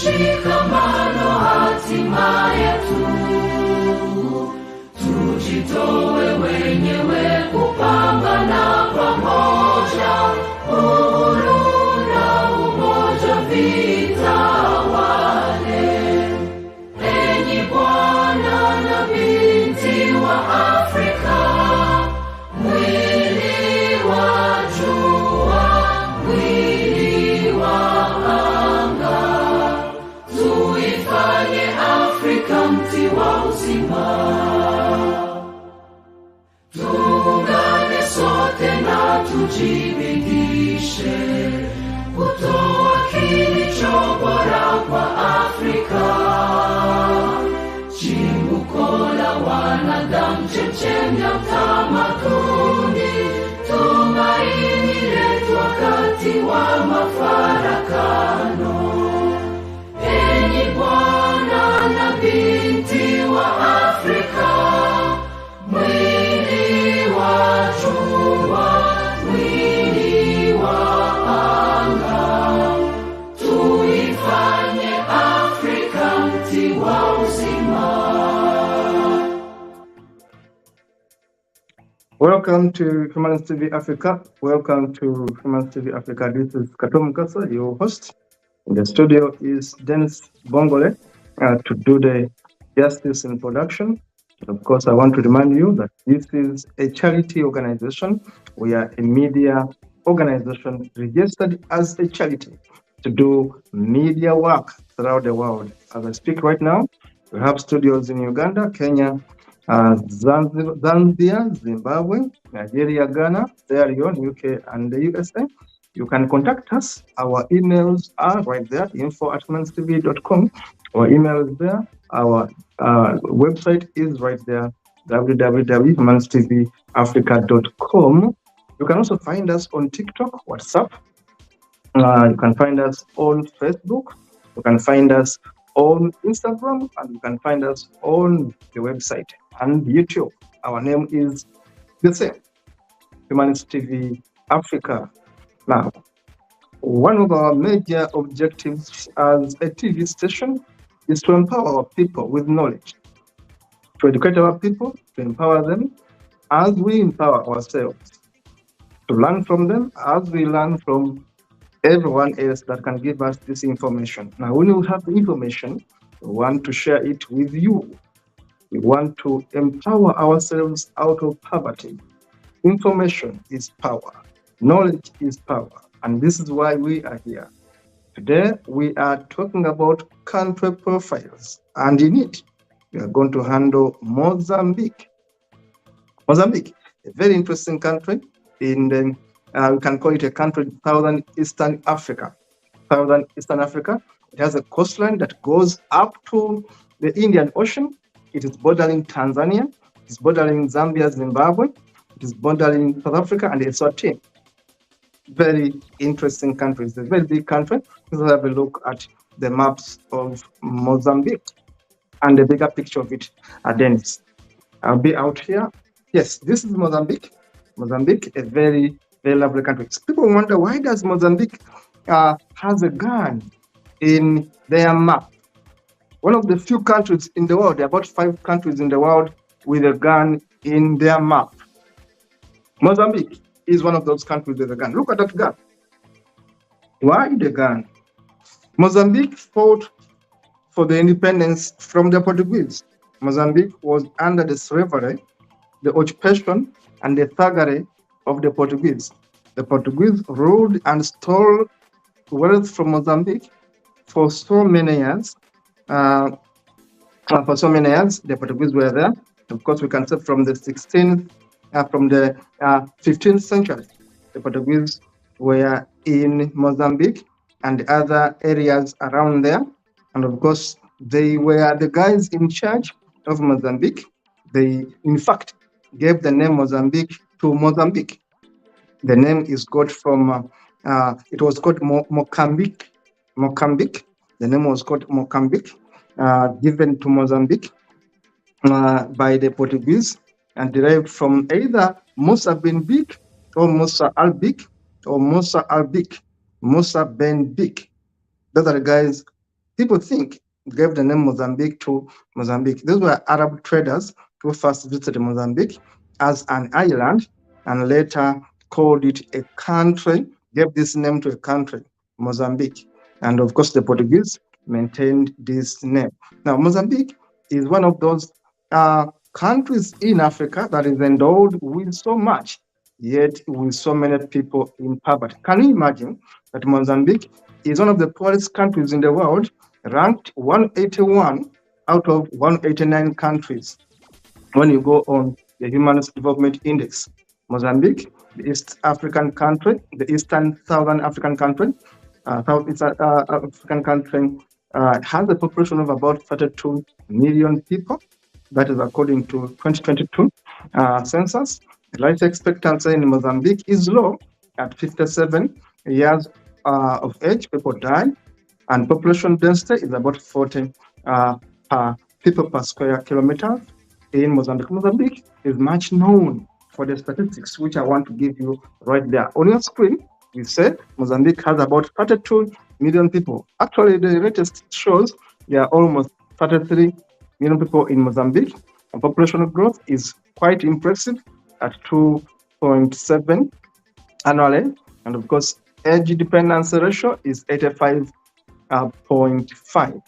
mshikamano hatima yetu, tujitoe wenyewe kupambana pamoja, uhuru na umoja vitawale. Enyi bwana na binti wa Afrika, mwili wa jua, mwili wa anga, tuifanye Afrika mti wa uzima. Tuungane sote na tujibidishe kutoa kilicho bora kwa Afrika, chimbuko la wanadamu, chemchemi ya utamaduni, tumaini letu wakati wa mafarakano. Enyi bwana na binti wa Afrika, mwili wa jua, mwili wa anga, tuifanye Afrika mti wa uzima. Welcome to Humanist TV Africa. Welcome to Humanist TV Africa. This is Katom Kasa, your host. In the studio is Dennis Bongole to do the justice in production. Of course, I want to remind you that this is a charity organization. We are a media organization registered as a charity to do media work throughout the world. As I speak right now, we have studios in Uganda, Kenya, Zambia, Zimbabwe, Nigeria, Ghana, Sierra Leone, UK, and the USA. You can contact us. Our emails are right there, info@humanistv.com. Our email is there. Our website is right there, www.humanisttvafrica.com. You can also find us on TikTok, WhatsApp. You can find us on Facebook. You can find us on Instagram, and you can find us on the website and YouTube. Our name is the same, Humanist TV Africa. Now, one of our major objectives as a TV station is to empower our people with knowledge, to educate our people, to empower them as we empower ourselves, to learn from them as we learn from everyone else that can give us this information. Now, when we have the information, we want to share it with you. We want to empower ourselves out of poverty. Information is power. Knowledge is power. And this is why we are here. Today, we are talking about country profiles. And in it, we are going to handle Mozambique. Mozambique, a very interesting country in the we can call it a country in southeastern Africa. Southern Eastern Africa. It has a coastline that goes up to the Indian Ocean. It is bordering Tanzania. It is bordering Zambia, Zimbabwe. It is bordering South Africa and Eswatini. Very interesting country. It's a very big country. Let's have a look at the maps of Mozambique and the bigger picture of it. Dennis, I'll be out here. Yes, this is Mozambique. Mozambique, a very, very lovely country. People wonder, why does Mozambique has a gun in their map? One of the few countries in the world, there are about 5 countries in the world with a gun in their map. Mozambique is one of those countries with a gun. Look at that gun. Why the gun? Mozambique fought for the independence from the Portuguese. Mozambique was under the slavery, the occupation, and the thuggery of the Portuguese. The Portuguese ruled and stole wealth from Mozambique for so many years. The Portuguese were there. Of course, we can say from the 15th century, the Portuguese were in Mozambique and other areas around there. And of course, they were the guys in charge of Mozambique. They, in fact, gave the name Mozambique to Mozambique. The name is got from, it was called Mocambique. Mocambique. The name was called Mocambique, given to Mozambique by the Portuguese and derived from either Musa bin Bik or Musa al-Bik or Musa al-Bik, Musa ben Bik. Those are the guys people think gave the name Mozambique to Mozambique. These were Arab traders who first visited Mozambique as an island and later called it a country, gave this name to a country, Mozambique. And of course, the Portuguese maintained this name. Now, Mozambique is one of those countries in Africa that is endowed with so much, yet with so many people in poverty. Can you imagine that Mozambique is one of the poorest countries in the world, ranked 181 out of 189 countries when you go on the Human Development Index? Mozambique, the East African country, the Eastern Southern African country, Southeast African country, has a population of about 32 million people. That is according to 2022 census. Life expectancy in Mozambique is low at 57 years of age. People die, and population density is about 40 per people per square kilometer in Mozambique. Mozambique is much known for the statistics, which I want to give you right there. On your screen, we said Mozambique has about 32 million people. Actually, the latest shows there are almost 33 million people in Mozambique. And population growth is quite impressive at 2.7 annually. And of course, age dependency ratio is 85.5.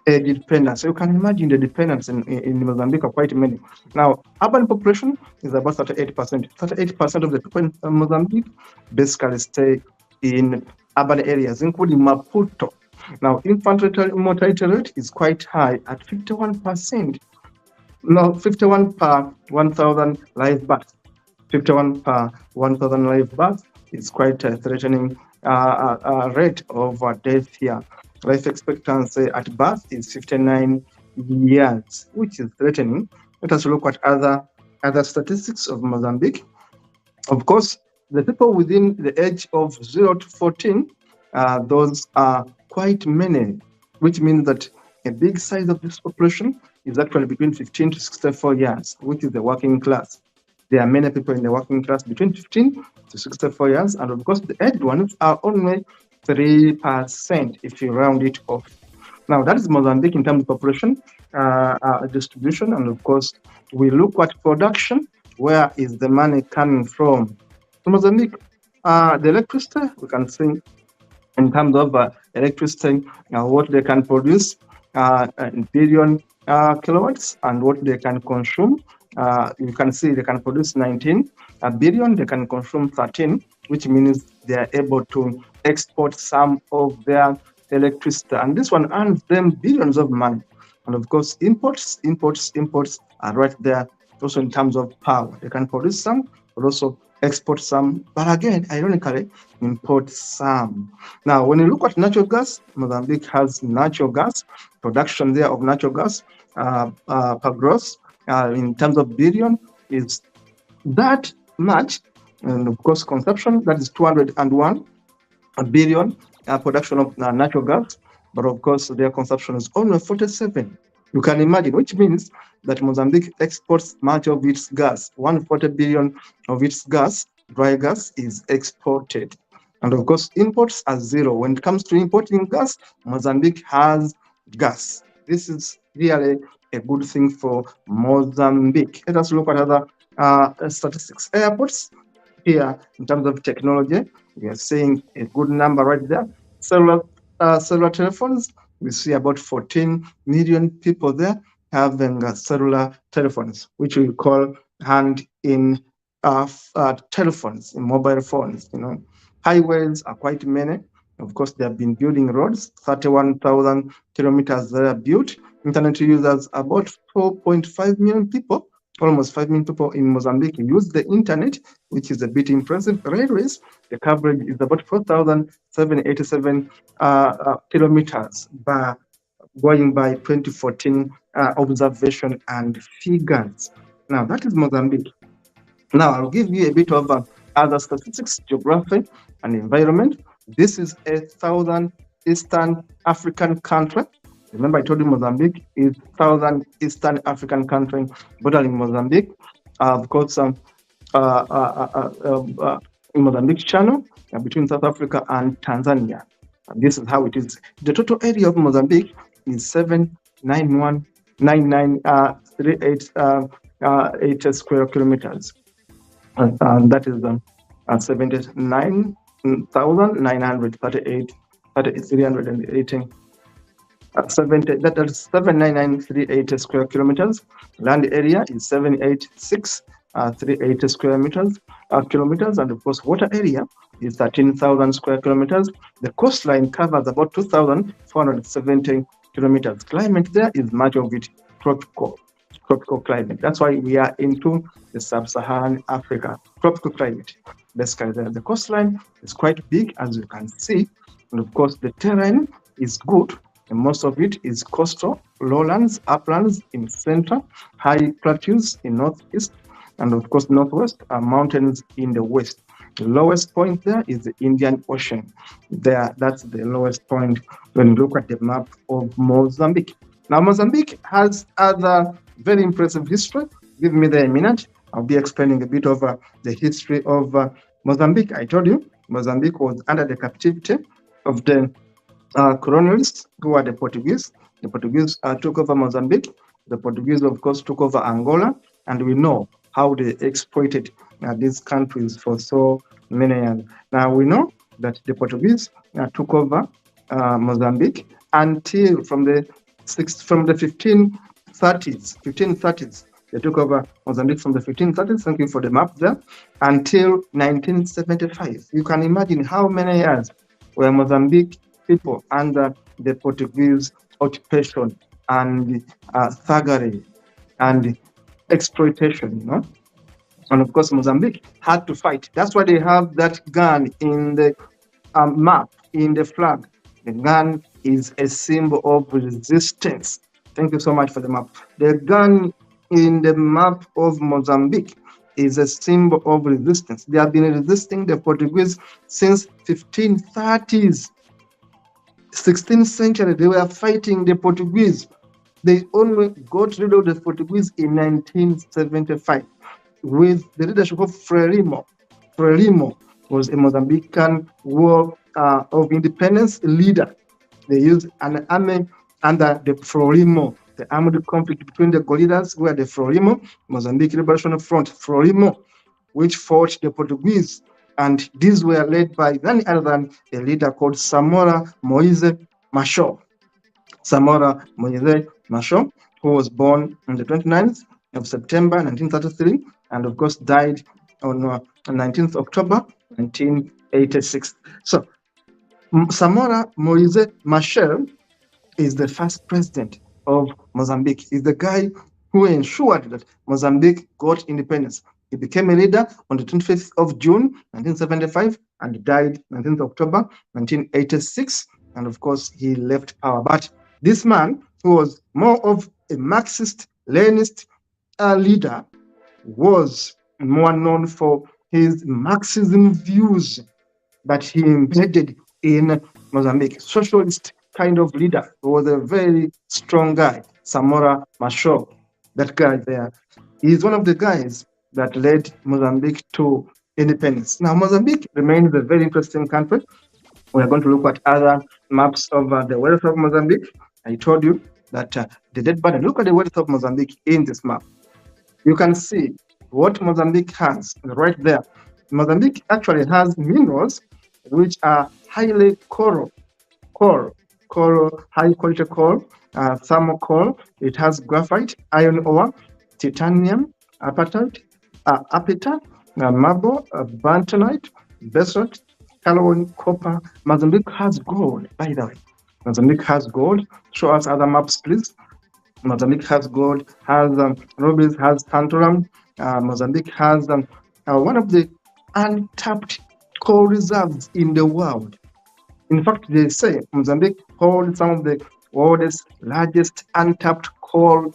Age dependence. So you can imagine the dependents in Mozambique are quite many. Now, urban population is about 38%. 38% of the people in Mozambique basically stay in urban areas, including Maputo. Now, infant mortality rate is quite high at 51%. No, 51 per 1,000 live births. 51 per 1,000 live births is quite a threatening rate of death here. Life expectancy at birth is 59 years, which is threatening. Let us look at other statistics of Mozambique. Of course, the people within the age of 0 to 14, those are quite many, which means that a big size of this population is actually between 15 to 64 years, which is the working class. There are many people in the working class between 15 to 64 years, and of course, the aged ones are only 3% if you round it off. Now, that is Mozambique in terms of population distribution, and of course, we look at production. Where is the money coming from? So Mozambique, the electricity, we can see in terms of electricity, what they can produce in billion kilowatts and what they can consume. You can see they can produce 19 billion, they can consume 13, which means they are able to export some of their electricity. And this one earns them billions of money. And of course, imports are right there also in terms of power. They can produce some, but also export some, but again, ironically, import some. Now, when you look at natural gas, Mozambique has natural gas, production there of natural gas per gross in terms of billion is that much. And of course, consumption, that is 201 billion production of natural gas, but of course, their consumption is only 47. You can imagine, which means that Mozambique exports much of its gas. 140 billion of its gas, dry gas, is exported. And of course, imports are zero. When it comes to importing gas, Mozambique has gas. This is really a good thing for Mozambique. Let us look at other statistics. Airports here, in terms of technology, we are seeing a good number right there. Cellular telephones, we see about 14 million people there having cellular telephones, which we call hand-in telephones, in mobile phones. Highways are quite many. Of course, they have been building roads. 31,000 kilometers that are built. Internet users, about 4.5 million people. Almost 5 million people in Mozambique use the internet, which is a bit impressive. Railways, the coverage is about 4,787 kilometers going by 2014 observation and figures. Now, that is Mozambique. Now, I'll give you a bit of other statistics, geography, and environment. This is a southern Eastern African country. Remember, I told you Mozambique is southern Eastern African country bordering Mozambique. Of course, in Mozambique Channel between South Africa and Tanzania. This is how it is. The total area of Mozambique is 7919938 8 square kilometers, and that is 79,938 318 70, that is 79938 square kilometers. Land area is 78638 square kilometers, and of course water area is 13,000 square kilometers. The coastline covers about 2,470 kilometers. Climate there is much of it tropical climate. That's why we are into the sub-Saharan Africa tropical climate. Basically, the coastline is quite big, as you can see, and of course the terrain is good. And most of it is coastal, lowlands, uplands in center, high plateaus in northeast, and of course northwest are mountains in the west. The lowest point there is the Indian Ocean. That's the lowest point when you look at the map of Mozambique. Now, Mozambique has other very impressive history. Give me there a minute. I'll be explaining a bit of the history of Mozambique. I told you Mozambique was under the captivity of the colonialists, who are the Portuguese. The Portuguese took over Mozambique. The Portuguese, of course, took over Angola, and we know how they exploited these countries for so many years. Now we know that the Portuguese took over Mozambique until from the 1530s. They took over Mozambique from the 1530s. Thank you for the map there. Until 1975. You can imagine how many years were Mozambique people under the Portuguese occupation and thuggery and exploitation, you know. And of course, Mozambique had to fight. That's why they have that gun in the map, in the flag. The gun is a symbol of resistance. Thank you so much for the map. The gun in the map of Mozambique is a symbol of resistance. They have been resisting the Portuguese since 1530s. 16th century, they were fighting the Portuguese. They only got rid of the Portuguese in 1975 with the leadership of Frelimo. Frelimo was a Mozambican war of independence leader. They used an army under the Frelimo, the armed conflict between the guerrillas, who are the Frelimo, Mozambique Liberation Front, Frelimo, which fought the Portuguese. And these were led by none other than a leader called Samora Moise Machel. Samora Moise Machel, who was born on the 29th of September 1933, and of course died on 19th October 1986. So Samora Moise Machel is the first president of Mozambique. He's the guy who ensured that Mozambique got independence. He became a leader on the 25th of June 1975 and died 19th October 1986. And of course, he left power. But this man, who was more of a Marxist, Leninist leader, was more known for his Marxism views that he embedded in Mozambique. Socialist kind of leader. He was a very strong guy, Samora Machel. That guy there. He's one of the guys that led Mozambique to independence. Now, Mozambique remains a very interesting country. We are going to look at other maps of the wealth of Mozambique. I told you that the dead body. Look at the wealth of Mozambique in this map. You can see what Mozambique has right there. Mozambique actually has minerals which are highly coral, high quality coal, thermal coal. It has graphite, iron ore, titanium, apatite, marble, bentonite, basalt, carbon, copper. Mozambique has gold, by the way. Mozambique has gold. Show us other maps, please. Mozambique has gold, has rubies, has tantalum. Mozambique has one of the untapped coal reserves in the world. In fact, they say Mozambique holds some of the world's largest untapped coal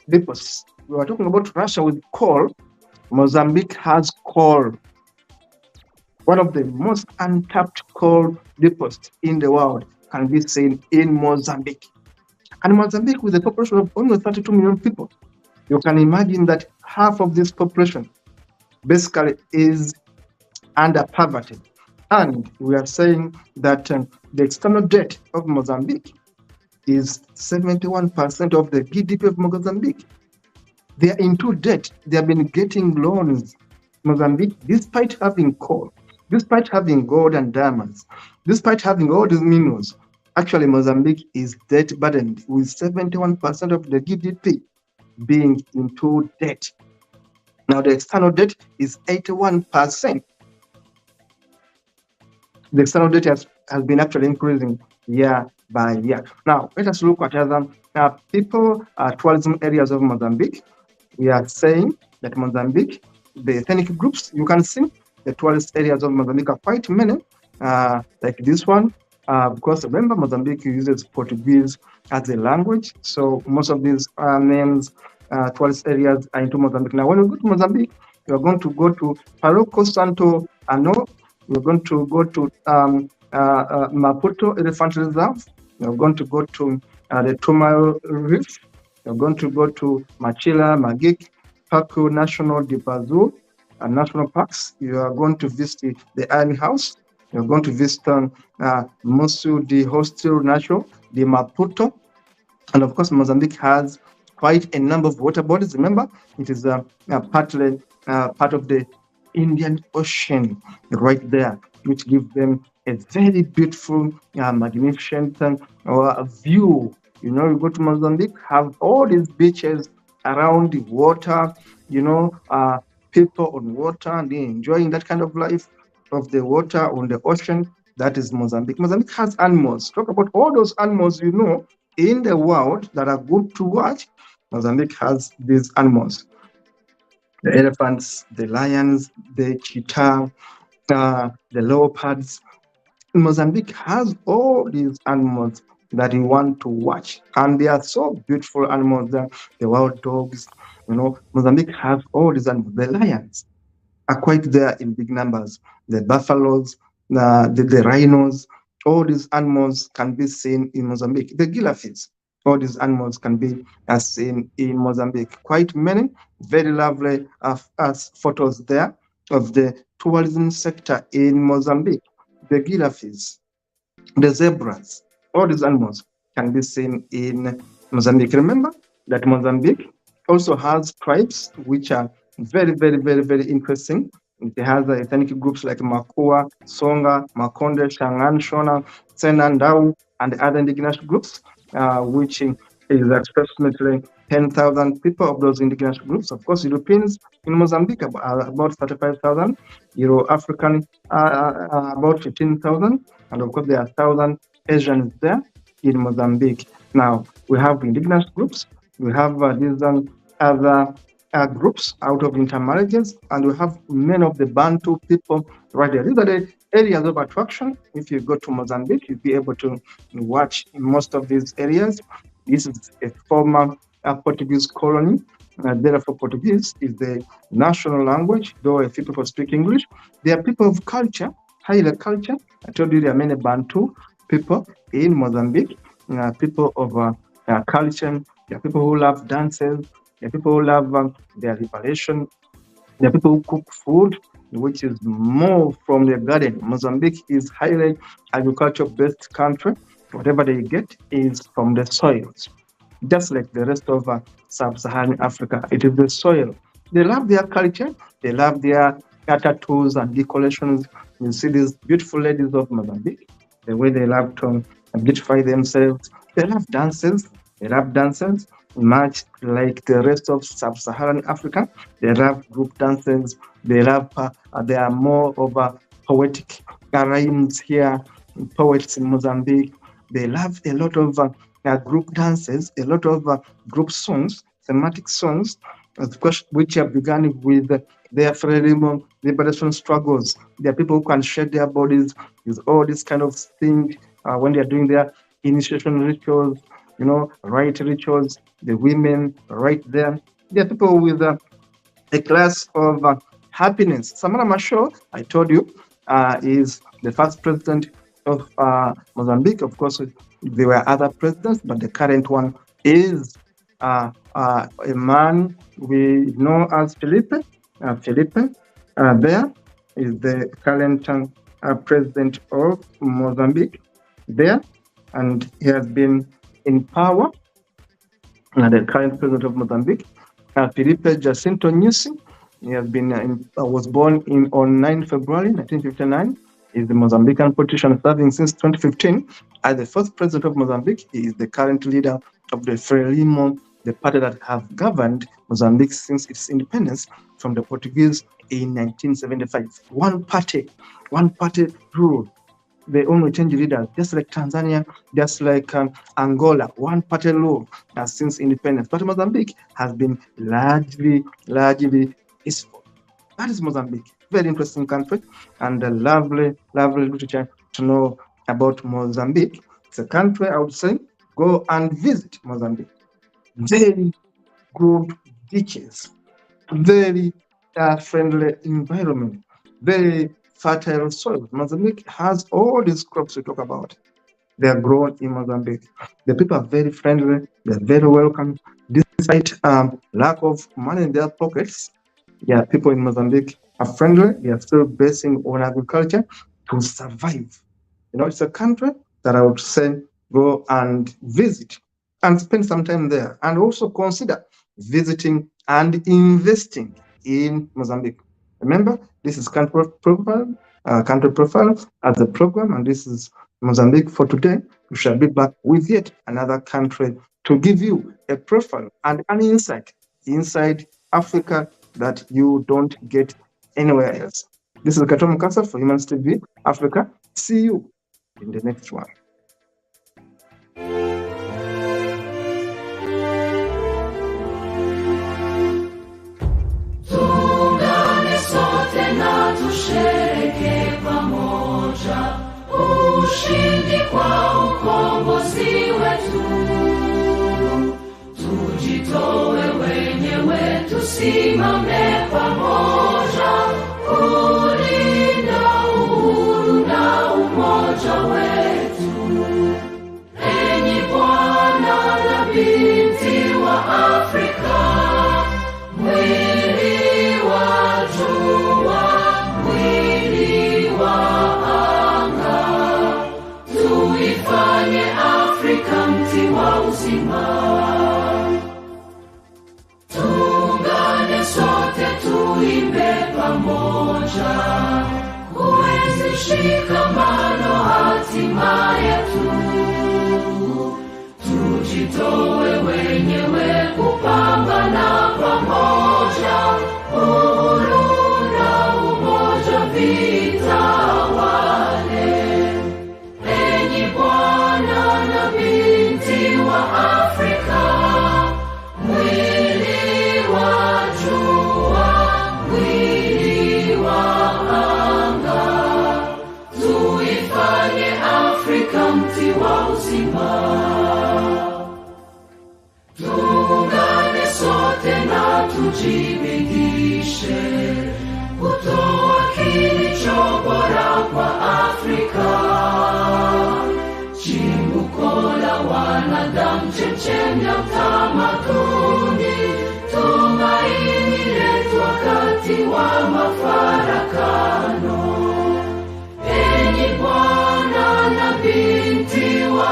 deposits. We are talking about Russia with coal. Mozambique has coal. One of the most untapped coal deposits in the world can be seen in Mozambique. And Mozambique, with a population of only 32 million people, you can imagine that half of this population basically is under poverty. And we are saying that the external debt of Mozambique is 71% of the GDP of Mozambique. They are into debt. They have been getting loans. Mozambique, despite having coal, despite having gold and diamonds, despite having all these minerals, actually Mozambique is debt burdened with 71% of the GDP being into debt. Now the external debt is 81%. The external debt has been actually increasing year by year. Now let us look at other tourism areas of Mozambique. We are saying that Mozambique, the ethnic groups, you can see the tourist areas of Mozambique are quite many, like this one. Because remember, Mozambique uses Portuguese as a language, so most of these names, tourist areas are into Mozambique. Now, when you go to Mozambique, you are going to go to Paroco Santo Ano, you're going to go to Maputo Elephant Reserve, you're going to go to the Tumayo Reef, you're going to go to Machila, Magik, Paku National de Bazul, National Parks. You are going to visit the Iron House. You're going to visit Musu de Hostel National, de Maputo. And of course, Mozambique has quite a number of water bodies. Remember, it is partly part of the Indian Ocean right there, which gives them a very beautiful, magnificent view. You know, you go to Mozambique, have all these beaches around the water, people on water, and they enjoying that kind of life of the water on the ocean. That is Mozambique. Mozambique has animals. Talk about all those animals in the world that are good to watch. Mozambique has these animals: the elephants, the lions, the cheetah, the leopards. Mozambique has all these animals that you want to watch, and they are so beautiful animals. The wild dogs, Mozambique has all these animals. The lions are quite there in big numbers. The buffaloes, the rhinos, all these animals can be seen in Mozambique. The giraffes, all these animals can be seen in Mozambique. Quite many, very lovely photos there of the tourism sector in Mozambique. The giraffes, the zebras, all these animals can be seen in Mozambique. Remember that Mozambique also has tribes which are very, very, very, very interesting. It has ethnic groups like Makua, Songa, Makonde, Shangan, Shona, Senandau, and other indigenous groups, which is approximately 10,000 people of those indigenous groups. Of course, Europeans in Mozambique are about 35,000, Euro African about 15,000, and of course, there are 1,000 Asians there in Mozambique. Now, we have indigenous groups, we have these other groups out of intermarriages, and we have many of the Bantu people right there. These are the areas of attraction. If you go to Mozambique, you'll be able to watch most of these areas. This is a former Portuguese colony. Therefore, Portuguese is the national language, though a few people speak English. They are people of culture, higher culture. I told you there are many Bantu people in Mozambique, people of culture. There are people who love dances. There are people who love their liberation. There are people who cook food, which is more from the garden. Mozambique is highly agriculture-based country. Whatever they get is from the soils. Just like the rest of sub-Saharan Africa, it is the soil. They love their culture. They love their tattoos and decorations. You see these beautiful ladies of Mozambique, the way they love to beautify themselves. They love dances. They love dances much like the rest of sub-Saharan Africa. They love group dances. They are more of poetic rhymes here, poets in Mozambique. They love a lot of group dances, a lot of group songs, thematic songs, of course, which have begun with their freedom liberation struggles. There are people who can shed their bodies with all these kind of things when they are doing their initiation rituals, rite rituals, the women right there. There are people with a class of happiness. Samara Machel, I told you, is the first president of Mozambique. Of course, there were other presidents, but the current one is a man we know as Felipe. Felipe there is the current president of Mozambique there, and he has been in power. The current president of Mozambique, Felipe Jacinto Nyusi. He has been was born on 9 February 1959. He is the Mozambican politician serving since 2015 as the first president of Mozambique. He is the current leader of the Frelimo, the party that have governed Mozambique since its independence from the Portuguese in 1975. One party rule. They only change leaders, just like Tanzania, just like Angola. One party rule since independence. But Mozambique has been largely peaceful. That is Mozambique. Very interesting country, and a lovely literature to know about Mozambique. It's a country I would say go and visit Mozambique. Very good beaches, very friendly environment, very fertile soil. Mozambique has all these crops we talk about. They are grown in Mozambique. The people are very friendly. They're very welcome. Despite lack of money in their pockets, people in Mozambique are friendly. They are still basing on agriculture to survive. It's a country that I would say go and visit and spend some time there, and also consider visiting and investing in Mozambique. Remember, this is country profile as a program, and this is Mozambique for today. We shall be back with yet another country to give you a profile and an insight inside Africa that you don't get anywhere else. This is Katom Mukasa for Humans TV Africa. See you in the next one. Tushereke pamoja ushindi kwa ukombozi wetu, tujitoe wenyewe, tusimame pamoja kulinda uhuru na umoja wetu. Enyi Bwana na binti wa Afrika, mwili wa jua, mwili wa anga, tuifanye Afrika mti wa uzima. Tuungane sote, tuimbe pamoja, kuenzi shikamano hatima yetu. Tujitoe wenyewe kupambana pamoja, uhuru na umoja vitawale. Enyi Bwana na binti wa Afrika, mwili wa jua, mwili wa anga, tuifanye Afrika mti wa uzima. Tuungane sote na tujibidishe kutoa kilicho bora kwa Afrika, chimbuko la wanadamu, chemchemi ya utamaduni, tumaini letu wakati wa mafarakano. Enyi Bwana na binti wa